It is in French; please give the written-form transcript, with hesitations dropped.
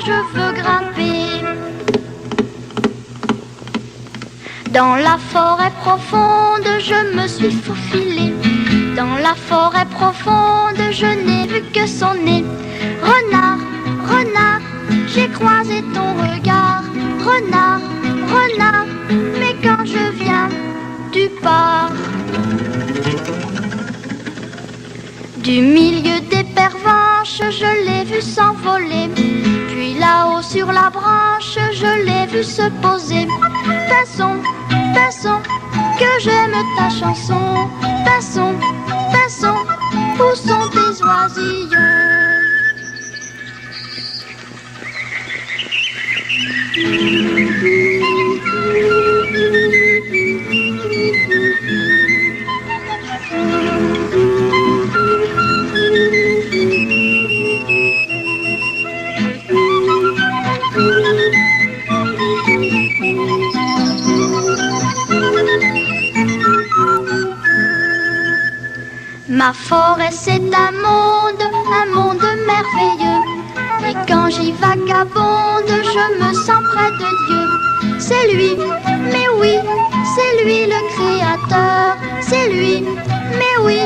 je veux grimper. Dans la forêt profonde, je me suis faufilée. Dans la forêt profonde, je n'ai vu que son nez. Renard, renard, j'ai croisé ton regard. Renard, renard, mais quand je viens, tu pars. Du milieu des pervenches, je l'ai vu s'envoler. Puis là-haut sur la branche, je l'ai vu se poser. Pinson, pinson, que j'aime ta chanson. Pinson, pinson, où sont tes oisillons? Ma forêt c'est un monde merveilleux. Et quand j'y vagabonde, je me sens près de Dieu. C'est lui, mais oui, c'est lui le créateur. C'est lui, mais oui,